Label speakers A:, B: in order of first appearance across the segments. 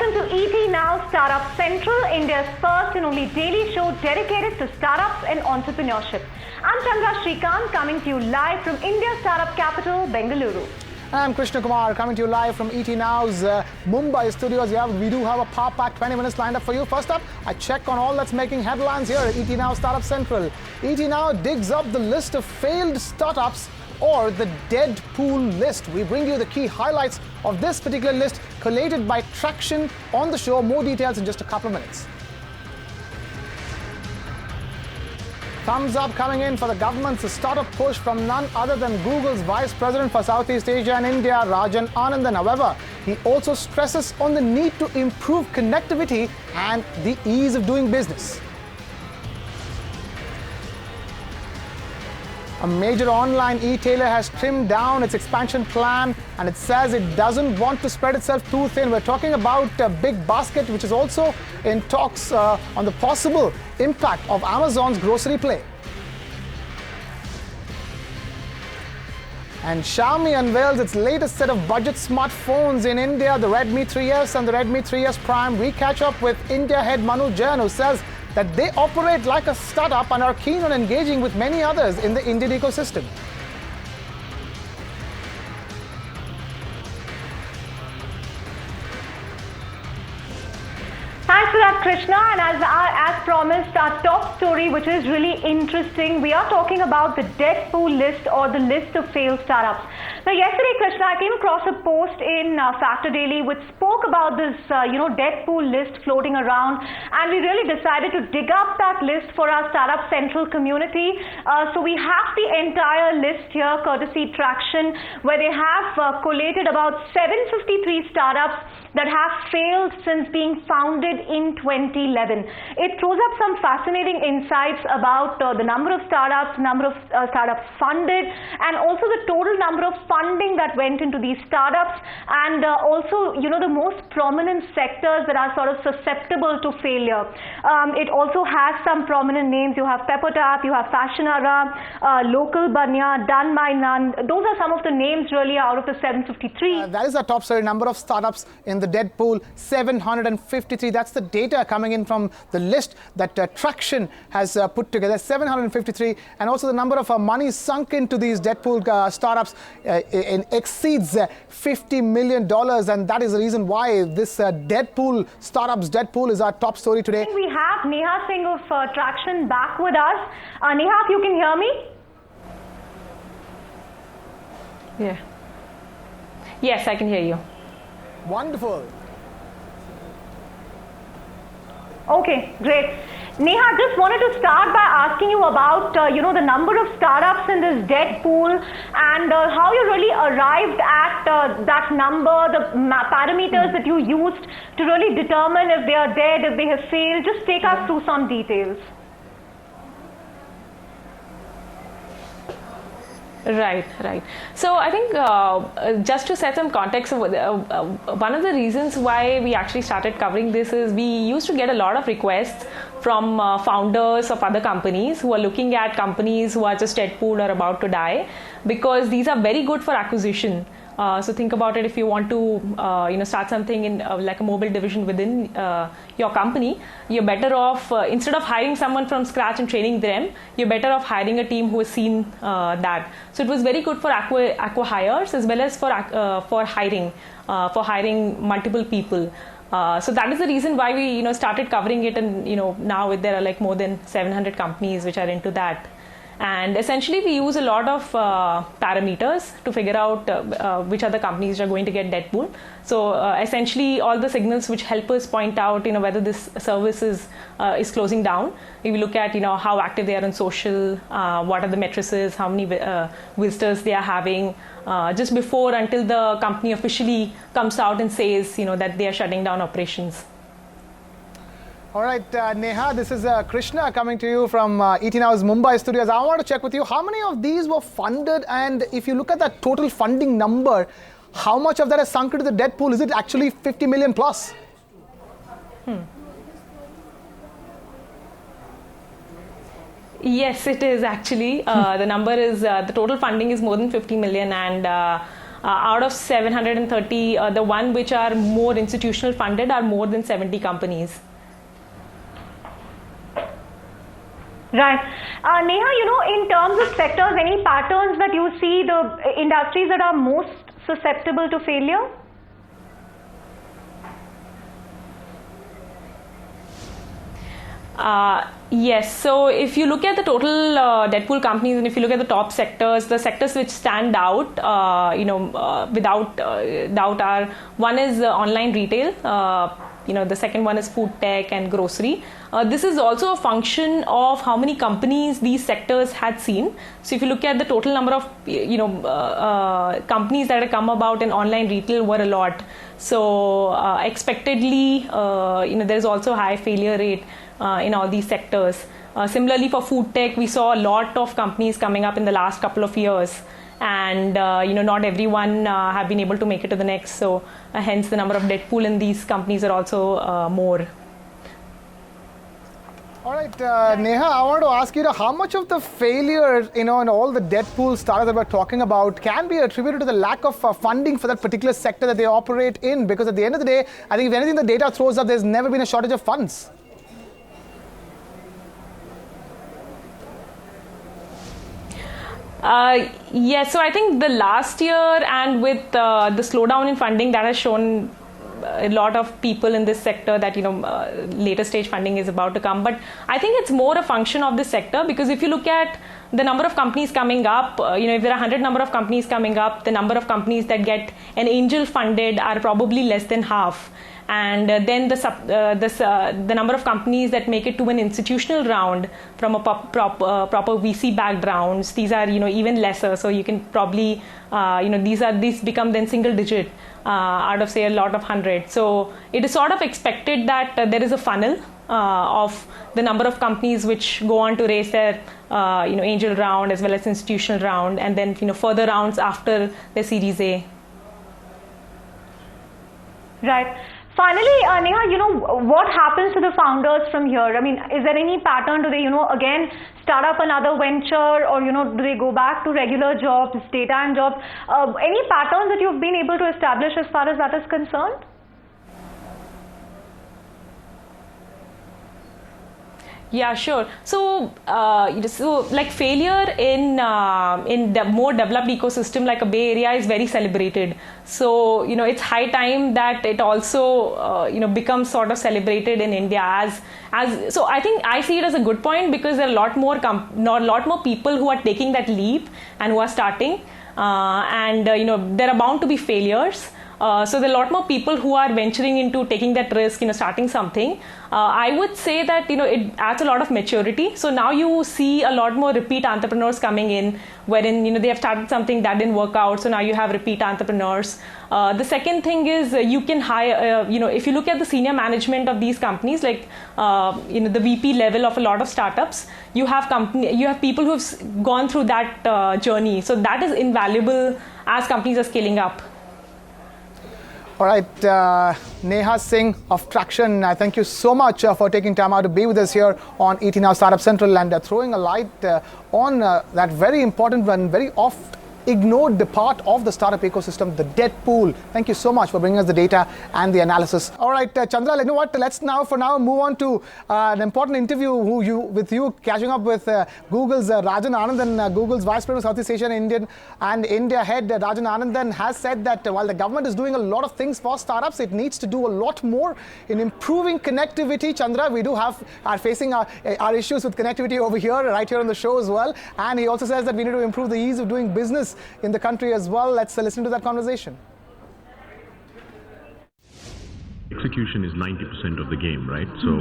A: welcome to ET Now Startup Central, India's first and only daily show dedicated to startups and entrepreneurship. I'm Chandra Srikanth, coming to you live from India's startup capital, Bengaluru.
B: I'm Krishna Kumar, coming to you live from ET Now's Mumbai studios. We do have a power-packed 20 minutes lined up for you. First up, a check on all that's making headlines here at ET Now Startup Central. ET Now digs up the list of failed startups, or the Deadpool list. We bring you the key highlights of this particular list collated by Traction on the show. More details in just a couple of minutes. Thumbs up coming in for the government's startup push from none other than Google's Vice President for Southeast Asia and India, Rajan Anandan. However, he also stresses on the need to improve connectivity and the ease of doing business. A major online e-tailer has trimmed down its expansion plan, and it says it doesn't want to spread itself too thin. We're talking about Big Basket, which is also in talks on the possible impact of Amazon's grocery play. And Xiaomi unveils its latest set of budget smartphones in India, the Redmi 3S and the Redmi 3S Prime. We catch up with India Head Manu Jain, who says that they operate like a startup and are keen on engaging with many others in the Indian ecosystem.
A: Thanks for that, Krishna. And as promised, our top story, which is really interesting, we are talking about the Deadpool list, or the list of failed startups. Now, yesterday, Krishna, I came across a post in Factor Daily which spoke about this, Deadpool list floating around, and we really decided to dig up that list for our Startup Central community. So we have the entire list here, courtesy Traction, where they have collated about 753 startups that have failed since being founded in 2011. It throws up some fascinating insights about the number of startups, number of startups funded, and also the total number of funding that went into these startups, and also, the most prominent sectors that are sort of susceptible to failure. It also has some prominent names. You have Peppertap, you have Fashionara, Local Banya, Done by None. Those are some of the names really out of the 753.
B: That is the top story, number of startups in the Deadpool, 753. That's the data coming in from the list that Traction has put together, 753. And also the number of money sunk into these Deadpool startups exceeds $50 million. And that is the reason why this Deadpool is our top story today.
A: We have Neha Singh of Traction back with us. Neha, if you can hear me?
C: Yeah. Yes, I can hear you.
B: Wonderful.
A: Okay, great. Neha, just wanted to start by asking you about, the number of startups in this Deadpool, and how you really arrived at that number, the parameters that you used to really determine if they are dead, if they have failed. Just take us through some details.
C: Right. So I think just to set some context, one of the reasons why we actually started covering this is we used to get a lot of requests from founders of other companies who are looking at companies who are just Deadpool or about to die, because these are very good for acquisition. So think about it, if you want to start something in like a mobile division within your company, you're better off, instead of hiring someone from scratch and training them, you're better off hiring a team who has seen that. So it was very good for acqui-hires as well as for hiring multiple people. So that is the reason why we started covering it, and now there are like more than 700 companies which are into that. And essentially, we use a lot of parameters to figure out which other companies are going to get Deadpool. So essentially, all the signals which help us point out, whether this service is closing down. We look at, how active they are on social, what are the matrices, how many visitors they are having, just before, until the company officially comes out and says, that they are shutting down operations.
B: All right, Neha, this is Krishna coming to you from ET Now's Mumbai studios. I want to check with you, how many of these were funded? And if you look at that total funding number, how much of that has sunk into the Deadpool? Is it actually 50 million plus?
C: Yes, it is actually. The number is, the total funding is more than 50 million, and Out of 730, the one which are more institutional funded are more than 70 companies.
A: Right. Neha, in terms of sectors, any patterns that you see, the industries that are most susceptible to failure?
C: Yes, so if you look at the total Deadpool companies, and if you look at the top sectors, the sectors which stand out, without doubt are, one is online retail, the second one is food tech and grocery. This is also a function of how many companies these sectors had seen. So if you look at the total number of companies that have come about in online retail were a lot. So expectedly, there is also a high failure rate in all these sectors. Similarly, for food tech, we saw a lot of companies coming up in the last couple of years, and not everyone have been able to make it to the next. So hence the number of Deadpool in these companies are also more.
B: All right, Neha, I want to ask you, how much of the failure, in all the Deadpool startups that we're talking about can be attributed to the lack of funding for that particular sector that they operate in? Because at the end of the day, I think if anything the data throws up, there's never been a shortage of funds.
C: Yes, so I think the last year and with the slowdown in funding, that has shown a lot of people in this sector that later stage funding is about to come. But I think it's more a function of this sector, because if you look at the number of companies coming up, if there are 100 number of companies coming up, the number of companies that get an angel funded are probably less than half. And then the number of companies that make it to an institutional round from a proper VC backed rounds, these are even lesser. So you can probably these become then single digit out of say a lot of 100. So it is sort of expected that there is a funnel of the number of companies which go on to raise their angel round as well as institutional round, and then further rounds after the Series A.
A: Right. Finally, Neha, what happens to the founders from here? I mean, is there any pattern? Do they, again, start up another venture, or, do they go back to regular jobs, daytime jobs? Any patterns that you've been able to establish as far as that is concerned?
C: Yeah, sure. So, like failure in the more developed ecosystem like a Bay Area is very celebrated. So, it's high time that it also, becomes sort of celebrated in India as. So, I think I see it as a good point, because there are a lot more people who are taking that leap and who are starting, and there are bound to be failures. So there are a lot more people who are venturing into taking that risk, starting something. I would say that, it adds a lot of maturity. So now you see a lot more repeat entrepreneurs coming in, wherein, they have started something that didn't work out. So now you have repeat entrepreneurs. The second thing is you can hire, if you look at the senior management of these companies, like, the VP level of a lot of startups, you have people who have gone through that journey. So that is invaluable as companies are scaling up.
B: All right, Neha Singh of Traction, thank you so much for taking time out to be with us here on ET Now Startup Central, and throwing a light on that very important and very oft ignored the part of the startup ecosystem, the Deadpool. Thank you so much for bringing us the data and the analysis. All right, Chandra, you know what? Let's for now move on to an important interview with you catching up with Google's Rajan Anandan, Google's Vice President of Southeast Asia and India Head. Rajan Anandan has said that while the government is doing a lot of things for startups, it needs to do a lot more in improving connectivity. Chandra, we are facing our issues with connectivity over here, right here on the show as well. And he also says that we need to improve the ease of doing business in the country as well. Let's listen to that conversation.
D: Execution is 90% of the game, right? So,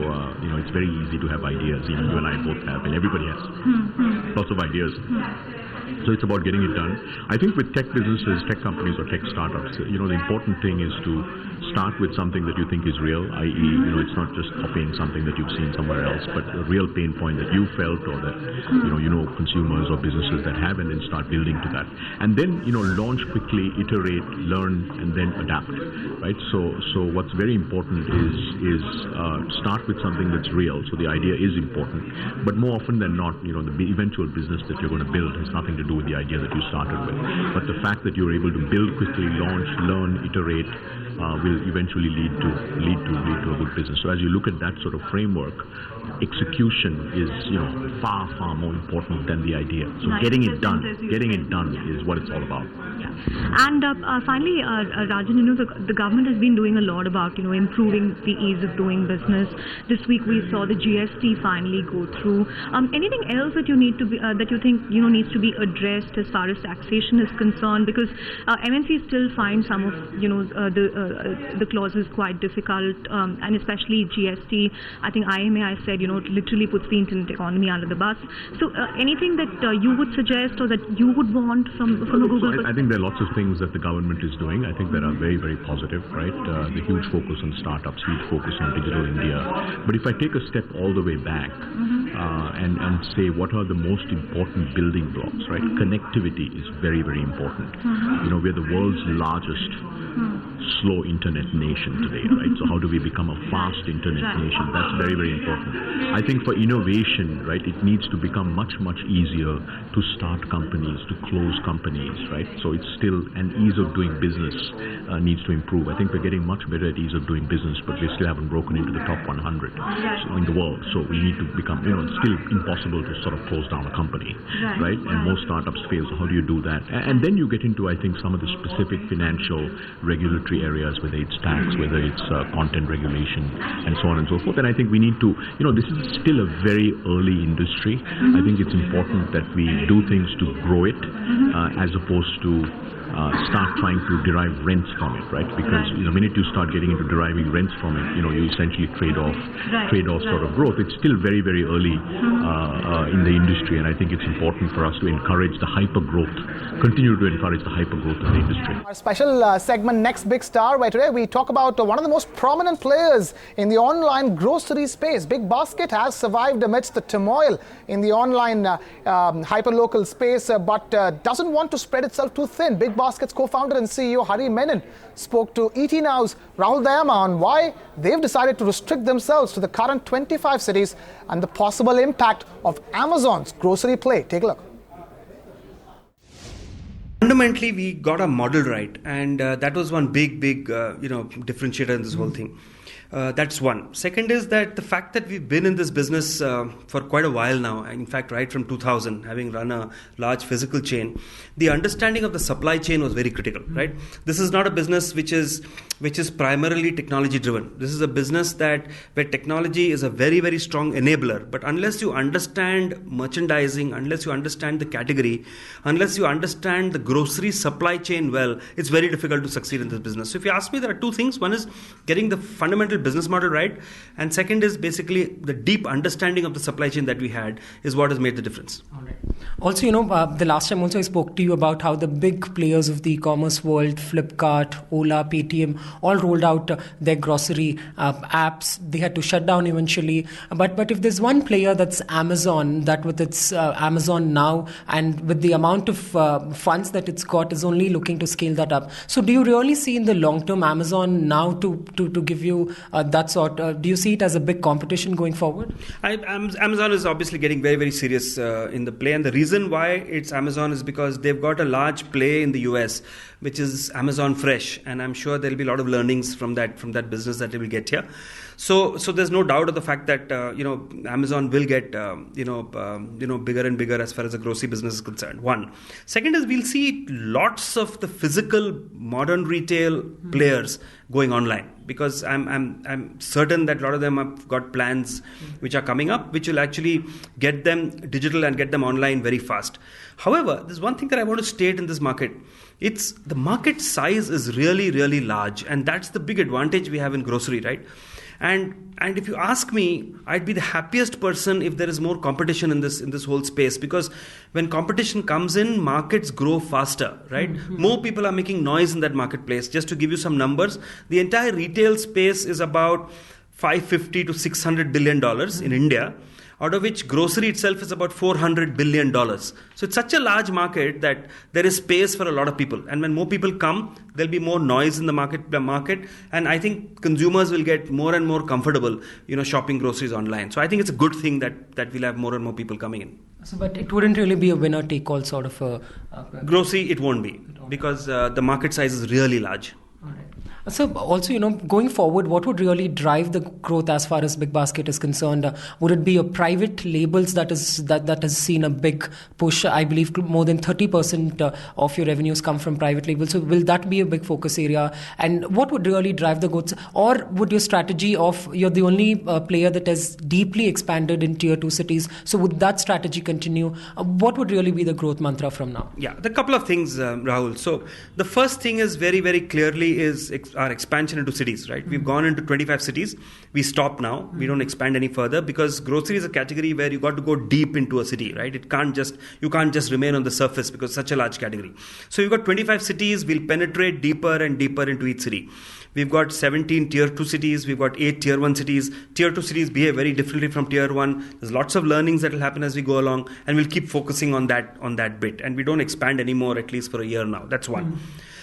D: it's very easy to have ideas. You and I both have, and everybody has lots of ideas. So it's about getting it done. I think with tech businesses, tech companies or tech startups, the important thing is to start with something that you think is real, i.e., it's not just copying something that you've seen somewhere else, but a real pain point that you felt, or that, consumers or businesses that have, and then start building to that. And then, launch quickly, iterate, learn, and then adapt, right? So what's very important is start with something that's real. So the idea is important, but more often than not, the eventual business that you're going to build has nothing to do with the idea that you started with. But the fact that you're able to build quickly, launch, learn, iterate, will eventually lead to a good business. So as you look at that sort of framework, execution is far more important than the idea. So getting it done is what it's all about.
A: Yeah. And finally, Rajan, the government has been doing a lot about improving the ease of doing business. This week we saw the GST finally go through. Anything else that you think needs to be addressed as far as taxation is concerned? Because MNCs still find some of the clauses quite difficult, and especially GST. I think IMA said literally puts the internet economy under the bus. So anything that you would suggest or that you would want from a Google perspective?
D: I think there are lots of things that the government is doing. I think that are very, very positive, right? The huge focus on startups, huge focus on digital India. But if I take a step all the way back and say what are the most important building blocks, right? Connectivity is very, very important. We're the world's largest slow internet nation today, right? So how do we become a fast internet nation? That's very, very important. I think for innovation, right, it needs to become much easier to start companies, to close companies, right? So it's still an ease of doing business needs to improve. I think we're getting much better at ease of doing business, but we still haven't broken into the top 100 in the world. So we need to become, it's still impossible to sort of close down a company, right? And most startups fail. So how do you do that? And then you get into, I think, some of the specific financial regulatory areas, whether it's tax, whether it's content regulation, and so on and so forth. And I think we need to, this is still a very early industry. I think it's important that we do things to grow it as opposed to start trying to derive rents from it, right? Because the minute you start getting into deriving rents from it, you essentially trade off sort of growth. It's still very, very early in the industry, and I think it's important for us to encourage the hyper growth, continue to encourage the hyper growth of the industry.
B: Our special segment, Next Big Star, where today we talk about one of the most prominent players in the online grocery space. Big Basket has survived amidst the turmoil in the online hyper-local space, but doesn't want to spread itself too thin. Big Basket's co-founder and CEO Hari Menon spoke to ET Now's Rahul Dayama on why they've decided to restrict themselves to the current 25 cities and the possible impact of Amazon's grocery play. Take a look.
E: Fundamentally, we got our model right, and that was one big differentiator in this whole thing. That's one. Second is that the fact that we've been in this business for quite a while now, in fact right from 2000, having run a large physical chain, the understanding of the supply chain was very critical, right? This is not a business which is primarily technology driven. This is a business where technology is a very, very strong enabler, but unless you understand merchandising, unless you understand the category, unless you understand the grocery supply chain well, it's very difficult to succeed in this business. So if you ask me, there are two things. One is getting the fundamental business model right, and second is basically the deep understanding of the supply chain that we had is what has made the difference.
F: All right. Also, the last time also I spoke to you about how the big players of the e-commerce world, Flipkart, Ola, Paytm, all rolled out their grocery apps. They had to shut down eventually. But if there's one player, that's Amazon, that with its Amazon Now and with the amount of funds that it's got is only looking to scale that up. So do you really see in the long term Amazon Now to give you that sort? Do you see it as a big competition going forward?
E: Amazon is obviously getting very, very serious in the play, and the reason why it's Amazon is because they've got a large play in the US, which is Amazon Fresh, and I'm sure there'll be a lot of learnings from that business that they will get here. So there's no doubt of the fact that Amazon will get bigger and bigger as far as the grocery business is concerned. One. Second is we'll see lots of the physical modern retail players going online, because I'm certain that a lot of them have got plans which are coming up, which will actually get them digital and get them online very fast. However, there's one thing that I want to state in this market. It's the market size is really, really large, and that's the big advantage we have in grocery, right? And if you ask me, I'd be the happiest person if there is more competition in this whole space, because when competition comes in, markets grow faster, right? More people are making noise in that marketplace. Just to give you some numbers, the entire retail space is about $550 to $600 billion in India, out of which grocery itself is about $400 billion. So it's such a large market that there is space for a lot of people. And when more people come, there'll be more noise in the market. And I think consumers will get more and more comfortable, shopping groceries online. So I think it's a good thing that we'll have more and more people coming in.
F: So, but it wouldn't really be a winner-take-all sort of a...
E: Grocery, it won't be, because the market size is really large.
F: All right. So also, going forward, what would really drive the growth as far as Big Basket is concerned? Would it be a private labels that has seen a big push? I believe more than 30% of your revenues come from private labels. So will that be a big focus area? And what would really drive the growth? Or would your strategy of you're the only player that has deeply expanded in tier 2 cities? So would that strategy continue? What would really be the growth mantra from now?
E: Yeah, the couple of things, Rahul. So the first thing is very, very clearly is our expansion into cities, right? We've gone into 25 cities. We stop now. We don't expand any further, because grocery is a category where you got to go deep into a city, right? You can't just remain on the surface, because it's such a large category. So you've got 25 cities. We'll penetrate deeper and deeper into each city. We've got 17 tier 2 cities. We've got 8 tier 1 cities. Tier 2 cities behave very differently from tier 1. There's lots of learnings that will happen as we go along, and we'll keep focusing on that bit. And we don't expand anymore, at least for a year now. That's one.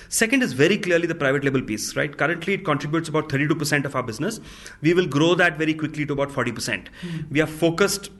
E: Second is very clearly the private label piece, right? Currently, it contributes about 32% of our business. We will grow that very quickly to about 40%. We are focused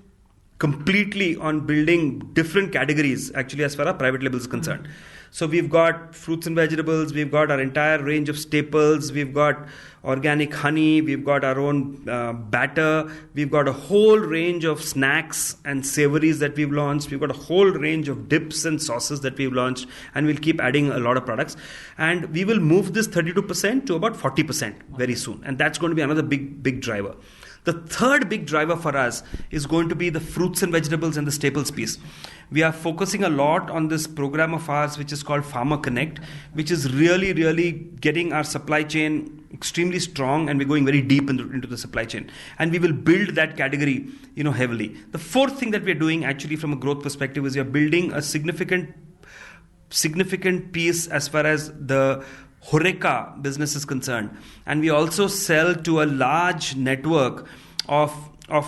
E: completely on building different categories, actually, as far as private labels is concerned. So we've got fruits and vegetables, we've got our entire range of staples, we've got organic honey, we've got our own batter, we've got a whole range of snacks and savories that we've launched, we've got a whole range of dips and sauces that we've launched, and we'll keep adding a lot of products. And we will move this 32% to about 40% very soon. And that's going to be another big driver. The third big driver for us is going to be the fruits and vegetables and the staples piece. We are focusing a lot on this program of ours, which is called Farmer Connect, which is really, really getting our supply chain extremely strong, and we're going very deep into the supply chain. And we will build that category, heavily. The fourth thing that we're doing actually from a growth perspective is we are building a significant piece as far as the Horeca business is concerned, and we also sell to a large network of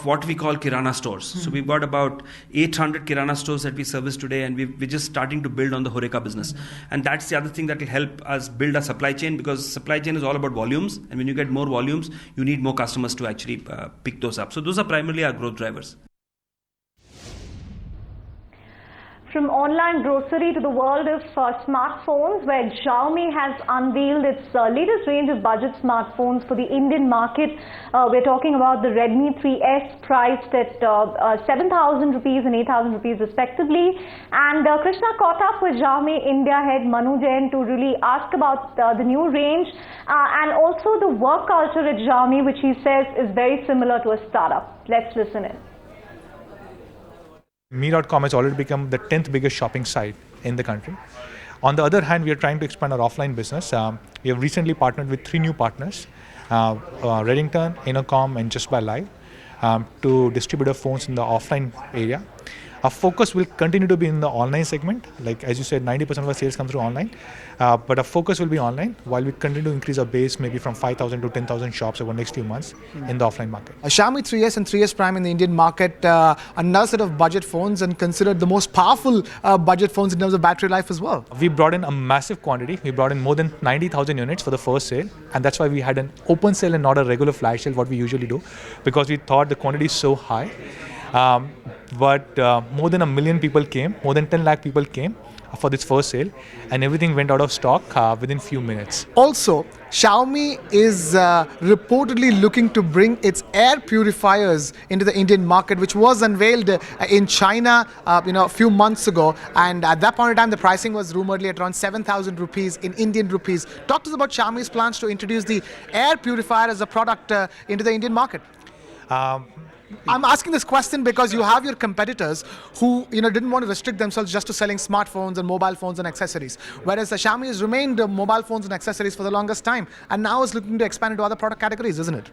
E: what we call Kirana stores. So we've got about 800 Kirana stores that we service today, and we're just starting to build on the Horeca business. And that's the other thing that will help us build our supply chain, because supply chain is all about volumes, and when you get more volumes, you need more customers to actually pick those up. So those are primarily our growth drivers.
A: From online grocery to the world of smartphones, where Xiaomi has unveiled its latest range of budget smartphones for the Indian market. We're talking about the Redmi 3S, priced at 7,000 rupees and 8,000 rupees respectively. And Krishna caught up with Xiaomi India Head Manu Jain to really ask about the new range and also the work culture at Xiaomi, which he says is very similar to a startup. Let's listen in.
G: Me.com has already become the 10th biggest shopping site in the country. On the other hand, we are trying to expand our offline business. We have recently partnered with 3 new partners, Reddington, Inocom, and Just Buy Live, to distribute our phones in the offline area. Our focus will continue to be in the online segment. Like as you said, 90% of our sales come through online, but our focus will be online while we continue to increase our base maybe from 5,000 to 10,000 shops over the next few months in the offline market.
B: Xiaomi 3S and 3S Prime in the Indian market, another set of budget phones and considered the most powerful budget phones in terms of battery life as well.
G: We brought in a massive quantity. We brought in more than 90,000 units for the first sale, and that's why we had an open sale and not a regular flash sale, what we usually do, because we thought the quantity is so high. But more than 1 million people came, more than 10 lakh people came for this first sale, and everything went out of stock within few minutes.
B: Also, Xiaomi is reportedly looking to bring its air purifiers into the Indian market, which was unveiled in China a few months ago, and at that point in time the pricing was rumoredly at around 7,000 rupees in Indian rupees. Talk to us about Xiaomi's plans to introduce the air purifier as a product into the Indian market. I'm asking this question because you have your competitors who didn't want to restrict themselves just to selling smartphones and mobile phones and accessories, whereas Xiaomi has remained mobile phones and accessories for the longest time, and now is looking to expand into other product categories, isn't it?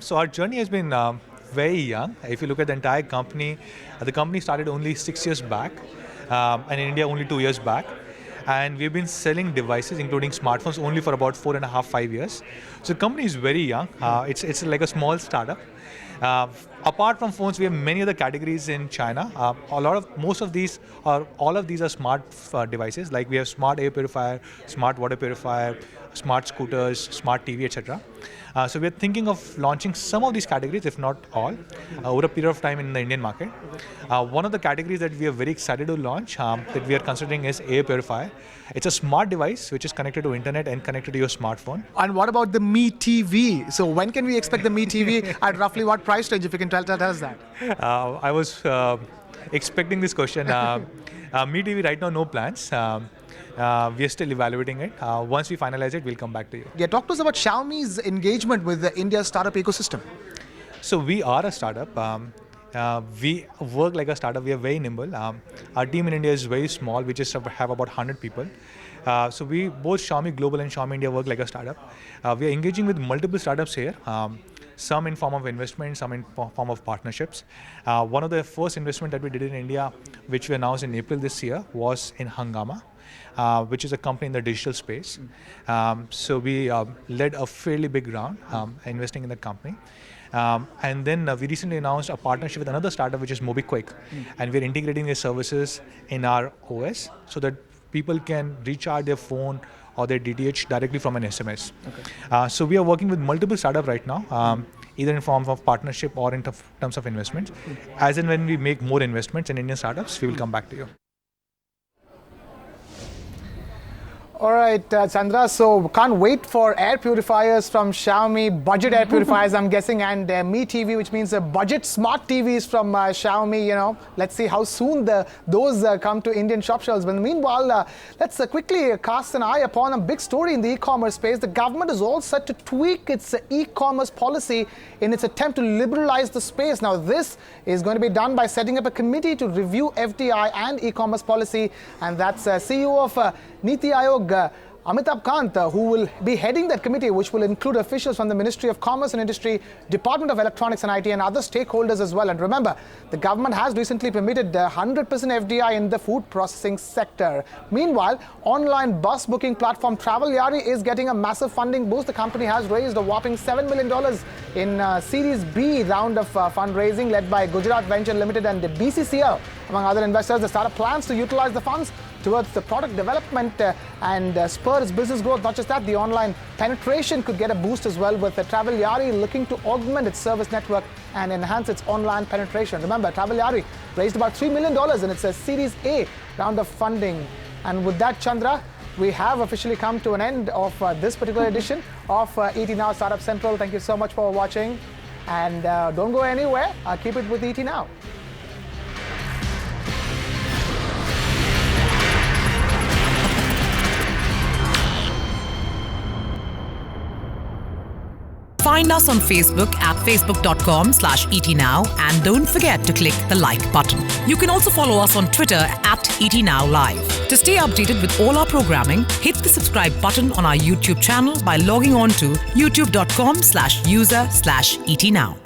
G: So our journey has been very young. If you look at the entire company, the company started only 6 years back, and in India only 2 years back. And we've been selling devices, including smartphones, only for about 4.5-5 years. So the company is very young. It's like a small startup. Apart from phones, we have many other categories in China. Most of these, or all of these, are smart devices. Like we have smart air purifier, smart water purifier, smart scooters, smart TV, etc. So we are thinking of launching some of these categories, if not all, over a period of time in the Indian market. One of the categories that we are very excited to launch, that we are considering, is air purifier. It's a smart device which is connected to internet and connected to your smartphone.
B: And what about the Mi TV? So when can we expect the Mi TV? At roughly what price range, if you can tell us that?
G: I was expecting this question. Mi TV right now, no plans. We are still evaluating it. Once we finalize it, we'll come back to you.
B: Yeah, talk to us about Xiaomi's engagement with the India startup ecosystem.
G: So we are a startup. We work like a startup. We are very nimble. Our team in India is very small. We just have about 100 people. So we, both Xiaomi Global and Xiaomi India, work like a startup. We are engaging with multiple startups here. Some in form of investment, some in form of partnerships. One of the first investment that we did in India, which we announced in April this year, was in Hungama, which is a company in the digital space. So we led a fairly big round investing in that company. And then we recently announced a partnership with another startup, which is MobiQuick. And we're integrating their services in our OS so that people can recharge their phone or their DTH directly from an SMS. Okay. So we are working with multiple startups right now, either in form of partnership or in terms of investments. As and when we make more investments in Indian startups, we will come back to you.
B: All right, Chandra, so can't wait for air purifiers from Xiaomi, budget air purifiers, I'm guessing, and Mi TV, which means budget smart TVs from Xiaomi. You know, let's see how soon those come to Indian shop shelves. But meanwhile, let's quickly cast an eye upon a big story in the e-commerce space. The government is all set to tweak its e-commerce policy in its attempt to liberalize the space. Now, this is going to be done by setting up a committee to review FDI and e-commerce policy, and that's CEO of Niti Aayog, Amitabh Kant, who will be heading that committee, which will include officials from the Ministry of Commerce and Industry, Department of Electronics and IT, and other stakeholders as well. And remember, the government has recently permitted 100% FDI in the food processing sector. Meanwhile, online bus booking platform Travel-Yari is getting a massive funding boost. The company has raised a whopping $7 million in Series B round of fundraising, led by Gujarat Venture Limited and the BCCL. Among other investors, the startup plans to utilize the funds towards the product development and spur its business growth. Not just that, the online penetration could get a boost as well, with Travel-Yari looking to augment its service network and enhance its online penetration. Remember, Travel-Yari raised about $3 million in its Series A round of funding. And with that, Chandra, we have officially come to an end of this particular edition of ET Now Startup Central. Thank you so much for watching, and don't go anywhere. Keep it with ET Now.
H: Find us on Facebook at facebook.com/ETNow, and don't forget to click the like button. You can also follow us on Twitter at ETNowLive. To stay updated with all our programming, hit the subscribe button on our YouTube channel by logging on to youtube.com/user/ETNow.